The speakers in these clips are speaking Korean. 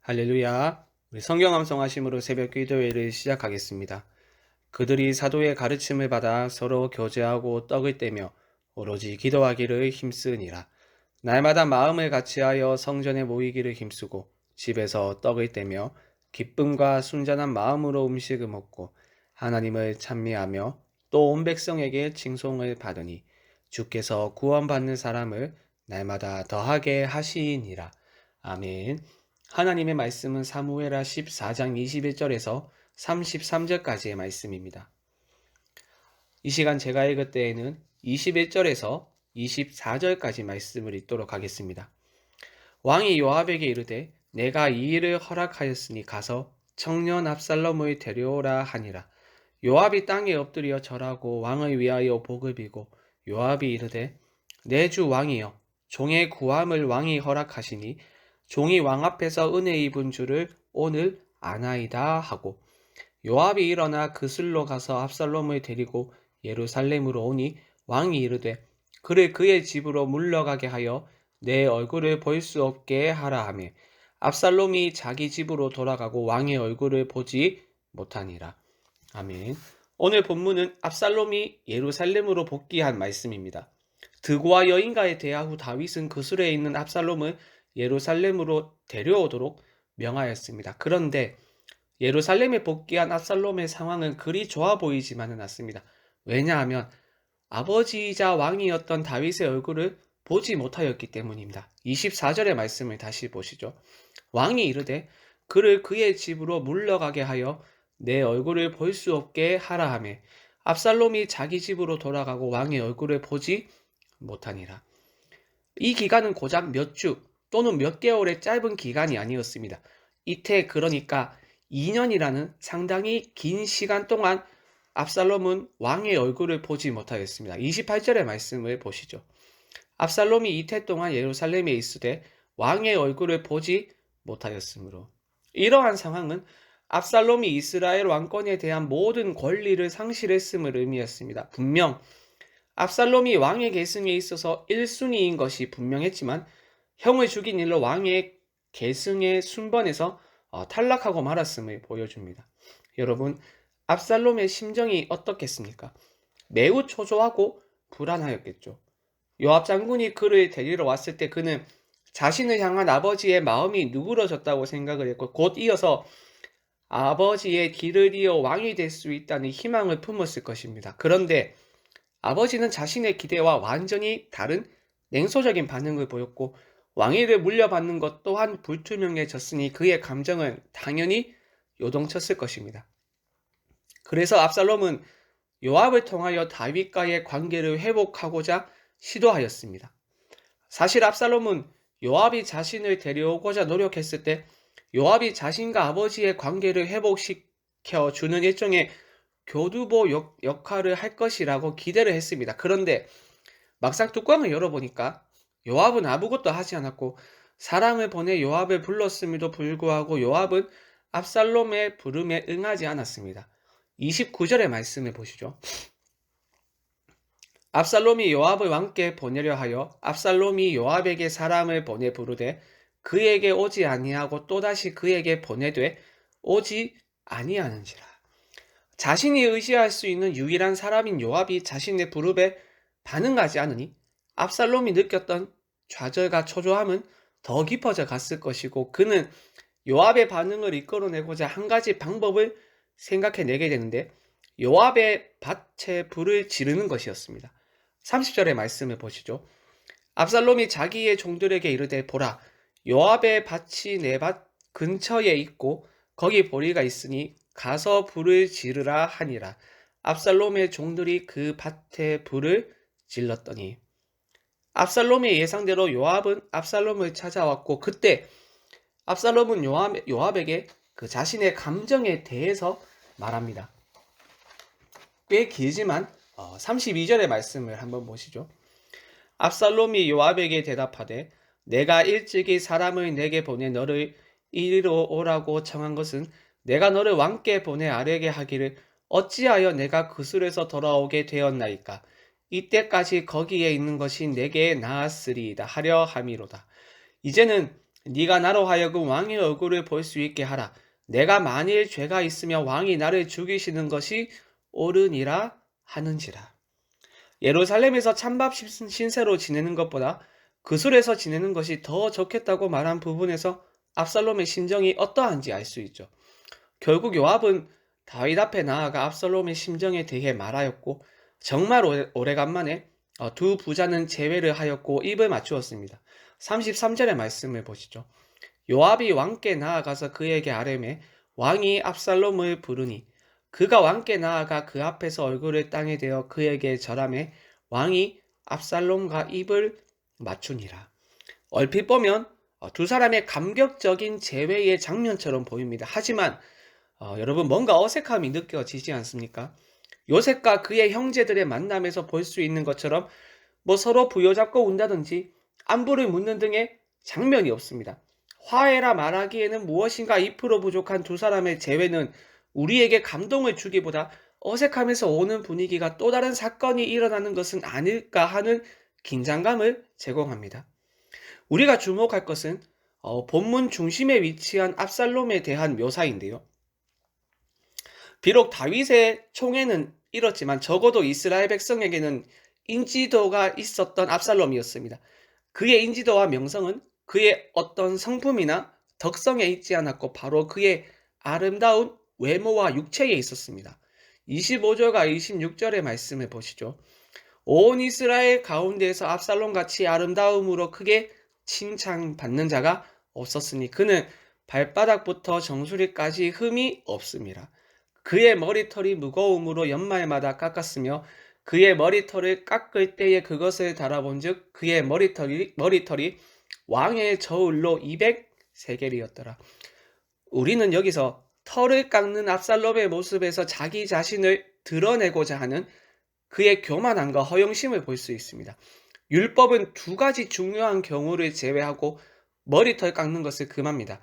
할렐루야. 우리 성경 암송하심으로 새벽 기도회를 시작하겠습니다. 그들이 사도의 가르침을 받아 서로 교제하고 떡을 떼며 오로지 기도하기를 힘쓰니라. 날마다 마음을 같이하여 성전에 모이기를 힘쓰고 집에서 떡을 떼며 기쁨과 순전한 마음으로 음식을 먹고 하나님을 찬미하며 또 온 백성에게 칭송을 받으니 주께서 구원받는 사람을 날마다 더하게 하시니라. 아멘. 하나님의 말씀은 사무엘하 14장 21절에서 33절까지의 말씀입니다. 이 시간 제가 읽을 때에는 21절에서 24절까지 말씀을 읽도록 하겠습니다. 왕이 요압에게 이르되 내가 이 일을 허락하였으니 가서 청년 압살롬을 데려오라 하니라. 요압이 땅에 엎드려 절하고 왕을 위하여 복을 비고 요압이 이르되 내 주 왕이여 종의 구함을 왕이 허락하시니 종이 왕 앞에서 은혜 입은 줄을 오늘 아나이다 하고 요압이 일어나 그슬로 가서 압살롬을 데리고 예루살렘으로 오니 왕이 이르되 그를 그의 집으로 물러가게 하여 내 얼굴을 볼 수 없게 하라 하며 압살롬이 자기 집으로 돌아가고 왕의 얼굴을 보지 못하니라. 아멘. 오늘 본문은 압살롬이 예루살렘으로 복귀한 말씀입니다. 드고와 여인과의 대화 후 다윗은 그술에 있는 압살롬을 예루살렘으로 데려오도록 명하였습니다. 그런데 예루살렘에 복귀한 압살롬의 상황은 그리 좋아 보이지만은 않습니다. 왜냐하면 아버지이자 왕이었던 다윗의 얼굴을 보지 못하였기 때문입니다. 24절의 말씀을 다시 보시죠. 왕이 이르되 그를 그의 집으로 물러가게 하여 내 얼굴을 볼 수 없게 하라 하며 압살롬이 자기 집으로 돌아가고 왕의 얼굴을 보지 못하니라. 이 기간은 고작 몇 주 또는 몇 개월의 짧은 기간이 아니었습니다. 이때 그러니까 2년이라는 상당히 긴 시간 동안 압살롬은 왕의 얼굴을 보지 못하였습니다. 28절의 말씀을 보시죠. 압살롬이 이태 동안 예루살렘에 있으되 왕의 얼굴을 보지 못하였으므로 이러한 상황은 압살롬이 이스라엘 왕권에 대한 모든 권리를 상실했음을 의미했습니다. 분명 압살롬이 왕의 계승에 있어서 1순위인 것이 분명했지만 형을 죽인 일로 왕의 계승의 순번에서 탈락하고 말았음을 보여줍니다. 여러분, 압살롬의 심정이 어떻겠습니까? 매우 초조하고 불안하였겠죠. 요압 장군이 그를 데리러 왔을 때 그는 자신을 향한 아버지의 마음이 누그러졌다고 생각을 했고 곧 이어서 아버지의 길을 이어 왕이 될 수 있다는 희망을 품었을 것입니다. 그런데 아버지는 자신의 기대와 완전히 다른 냉소적인 반응을 보였고 왕위를 물려받는 것 또한 불투명해졌으니 그의 감정은 당연히 요동쳤을 것입니다. 그래서 압살롬은 요압을 통하여 다윗과의 관계를 회복하고자 시도하였습니다. 사실 압살롬은 요압이 자신을 데려오고자 노력했을 때 요압이 자신과 아버지의 관계를 회복시켜 주는 일종의 교두보 역할을 할 것이라고 기대를 했습니다. 그런데 막상 뚜껑을 열어보니까 요압은 아무것도 하지 않았고 사람을 보내 요압을 불렀음에도 불구하고 요압은 압살롬의 부름에 응하지 않았습니다. 29절의 말씀을 보시죠. 압살롬이 요압을 왕께 보내려 하여 압살롬이 요압에게 사람을 보내 부르되 그에게 오지 아니하고 또다시 그에게 보내되 오지 아니하는지라. 자신이 의지할 수 있는 유일한 사람인 요압이 자신의 부름에 반응하지 않으니 압살롬이 느꼈던 좌절과 초조함은 더 깊어져 갔을 것이고 그는 요압의 반응을 이끌어내고자 한 가지 방법을 생각해내게 되는데 요압의 밭에 불을 지르는 것이었습니다. 30절의 말씀을 보시죠. 압살롬이 자기의 종들에게 이르되 보라 요압의 밭이 내 밭 근처에 있고 거기 보리가 있으니 가서 불을 지르라 하니라. 압살롬의 종들이 그 밭에 불을 질렀더니 압살롬의 예상대로 요압은 압살롬을 찾아왔고 그때 압살롬은 요압에게 그 자신의 감정에 대해서 말합니다. 꽤 길지만 32절의 말씀을 한번 보시죠. 압살롬이 요압에게 대답하되 내가 일찍이 사람을 내게 보내 너를 이리로 오라고 청한 것은 내가 너를 왕께 보내 아뢰게 하기를 어찌하여 내가 그술에서 돌아오게 되었나이까. 이때까지 거기에 있는 것이 내게 나았으리이다 하려 함이로다. 이제는 네가 나로 하여금 왕의 얼굴을 볼 수 있게 하라. 내가 만일 죄가 있으면 왕이 나를 죽이시는 것이 옳으니라 하는지라. 예루살렘에서 찬밥 신세로 지내는 것보다 그술에서 지내는 것이 더 좋겠다고 말한 부분에서 압살롬의 심정이 어떠한지 알 수 있죠. 결국 요압은 다윗 앞에 나아가 압살롬의 심정에 대해 말하였고 정말 오래간만에 두 부자는 재회를 하였고 입을 맞추었습니다. 33절의 말씀을 보시죠. 요압이 왕께 나아가서 그에게 아뢰매 왕이 압살롬을 부르니 그가 왕께 나아가 그 앞에서 얼굴을 땅에 대어 그에게 절하매 왕이 압살롬과 입을 맞추니라. 얼핏 보면 두 사람의 감격적인 재회의 장면처럼 보입니다. 하지만 여러분 뭔가 어색함이 느껴지지 않습니까? 요셉과 그의 형제들의 만남에서 볼 수 있는 것처럼 서로 부여잡고 운다든지 안부를 묻는 등의 장면이 없습니다. 화해라 말하기에는 무엇인가 2% 부족한 두 사람의 재회는 우리에게 감동을 주기보다 어색하면서 오는 분위기가 또 다른 사건이 일어나는 것은 아닐까 하는 긴장감을 제공합니다. 우리가 주목할 것은 본문 중심에 위치한 압살롬에 대한 묘사인데요. 비록 다윗의 총애는 잃었지만 적어도 이스라엘 백성에게는 인지도가 있었던 압살롬이었습니다. 그의 인지도와 명성은 그의 어떤 성품이나 덕성에 있지 않았고 바로 그의 아름다운 외모와 육체에 있었습니다. 25절과 26절의 말씀을 보시죠. 온 이스라엘 가운데에서 압살롬같이 아름다움으로 크게 칭찬받는 자가 없었으니 그는 발바닥부터 정수리까지 흠이 없습니다. 그의 머리털이 무거움으로 연말마다 깎았으며 그의 머리털을 깎을 때에 그것을 달아본즉 그의 머리털이 왕의 저울로 200세겔이었더라. 우리는 여기서 털을 깎는 압살롬의 모습에서 자기 자신을 드러내고자 하는 그의 교만함과 허영심을 볼 수 있습니다. 율법은 두 가지 중요한 경우를 제외하고 머리털 깎는 것을 금합니다.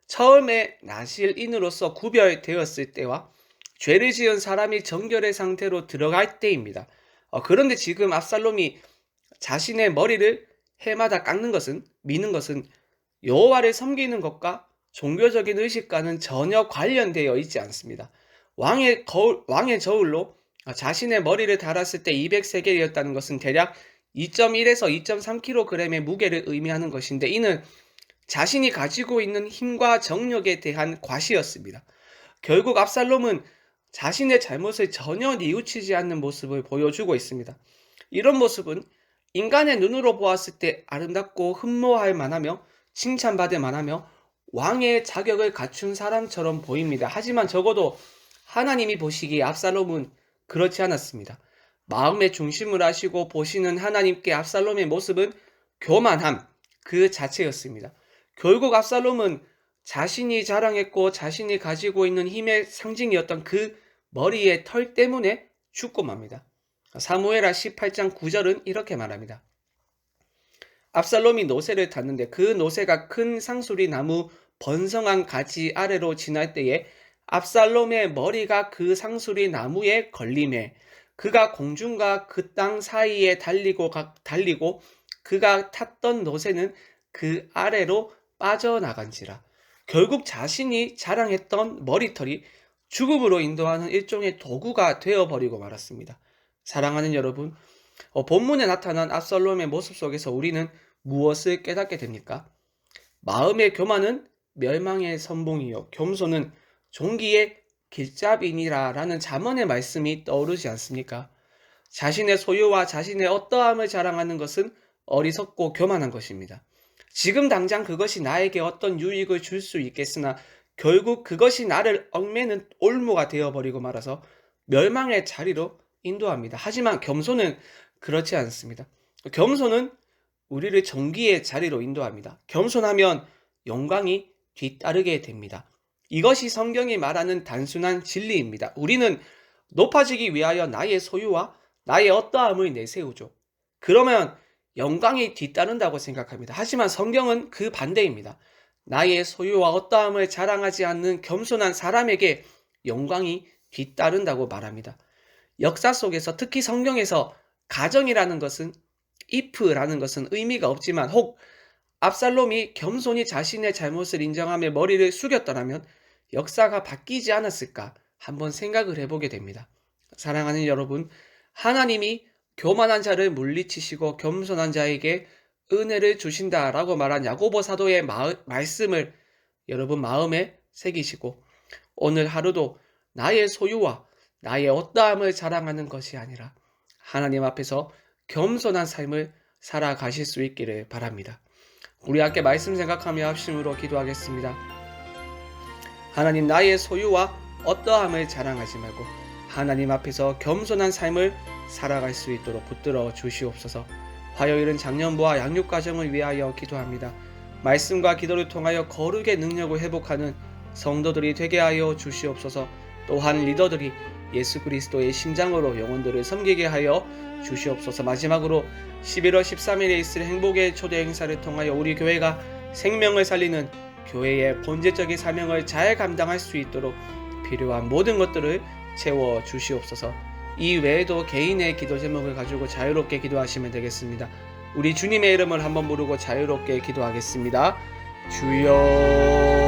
처음에 나실인으로서 구별되었을 때와 죄를 지은 사람이 정결의 상태로 들어갈 때입니다. 그런데 지금 압살롬이 자신의 머리를 해마다 깎는 것은, 미는 것은 여호와를 섬기는 것과 종교적인 의식과는 전혀 관련되어 있지 않습니다. 왕의 저울로 자신의 머리를 달았을 때 200세겔이었다는 것은 대략 2.1에서 2.3kg의 무게를 의미하는 것인데 이는 자신이 가지고 있는 힘과 정력에 대한 과시였습니다. 결국 압살롬은 자신의 잘못을 전혀 뉘우치지 않는 모습을 보여주고 있습니다. 이런 모습은 인간의 눈으로 보았을 때 아름답고 흠모할 만하며 칭찬받을 만하며 왕의 자격을 갖춘 사람처럼 보입니다. 하지만 적어도 하나님이 보시기에 압살롬은 그렇지 않았습니다. 마음의 중심을 아시고 보시는 하나님께 압살롬의 모습은 교만함 그 자체였습니다. 결국 압살롬은 자신이 자랑했고 자신이 가지고 있는 힘의 상징이었던 그 머리의 털 때문에 죽고 맙니다. 사무엘하 18장 9절은 이렇게 말합니다. 압살롬이 노새를 탔는데 그 노새가 큰 상수리 나무 번성한 가지 아래로 지날 때에 압살롬의 머리가 그 상수리 나무에 걸리매 그가 공중과 그 땅 사이에 달리고 그가 탔던 노새는 그 아래로 빠져나간지라. 결국 자신이 자랑했던 머리털이 죽음으로 인도하는 일종의 도구가 되어버리고 말았습니다. 사랑하는 여러분, 본문에 나타난 압살롬의 모습 속에서 우리는 무엇을 깨닫게 됩니까? 마음의 교만은 멸망의 선봉이요 겸손은 종기의 길잡이니라 라는 잠언의 말씀이 떠오르지 않습니까? 자신의 소유와 자신의 어떠함을 자랑하는 것은 어리석고 교만한 것입니다. 지금 당장 그것이 나에게 어떤 유익을 줄 수 있겠으나 결국 그것이 나를 얽매는 올무가 되어버리고 말아서 멸망의 자리로 인도합니다. 하지만 겸손은 그렇지 않습니다. 겸손은 우리를 정기의 자리로 인도합니다. 겸손하면 영광이 뒤따르게 됩니다. 이것이 성경이 말하는 단순한 진리입니다. 우리는 높아지기 위하여 나의 소유와 나의 어떠함을 내세우죠. 그러면 영광이 뒤따른다고 생각합니다. 하지만 성경은 그 반대입니다. 나의 소유와 어떠함을 자랑하지 않는 겸손한 사람에게 영광이 뒤따른다고 말합니다. 역사 속에서 특히 성경에서 가정이라는 것은 if라는 것은 의미가 없지만 혹 압살롬이 겸손히 자신의 잘못을 인정하며 머리를 숙였더라면 역사가 바뀌지 않았을까 한번 생각을 해보게 됩니다. 사랑하는 여러분, 하나님이 교만한 자를 물리치시고 겸손한 자에게 은혜를 주신다라고 말한 야고보 사도의 말씀을 여러분 마음에 새기시고 오늘 하루도 나의 소유와 나의 어떠함을 자랑하는 것이 아니라 하나님 앞에서 겸손한 삶을 살아가실 수 있기를 바랍니다. 우리 함께 말씀 생각하며 합심으로 기도하겠습니다. 하나님, 나의 소유와 어떠함을 자랑하지 말고 하나님 앞에서 겸손한 삶을 살아갈 수 있도록 붙들어 주시옵소서. 화요일은 장년부와 양육가정을 위하여 기도합니다. 말씀과 기도를 통하여 거룩의 능력을 회복하는 성도들이 되게 하여 주시옵소서. 또한 리더들이 예수 그리스도의 심장으로 영혼들을 섬기게 하여 주시옵소서. 마지막으로 11월 13일에 있을 행복의 초대 행사를 통하여 우리 교회가 생명을 살리는 교회의 본질적인 사명을 잘 감당할 수 있도록 필요한 모든 것들을 채워 주시옵소서. 이 외에도 개인의 기도 제목을 가지고 자유롭게 기도하시면 되겠습니다. 우리 주님의 이름을 한번 부르고 자유롭게 기도하겠습니다. 주여.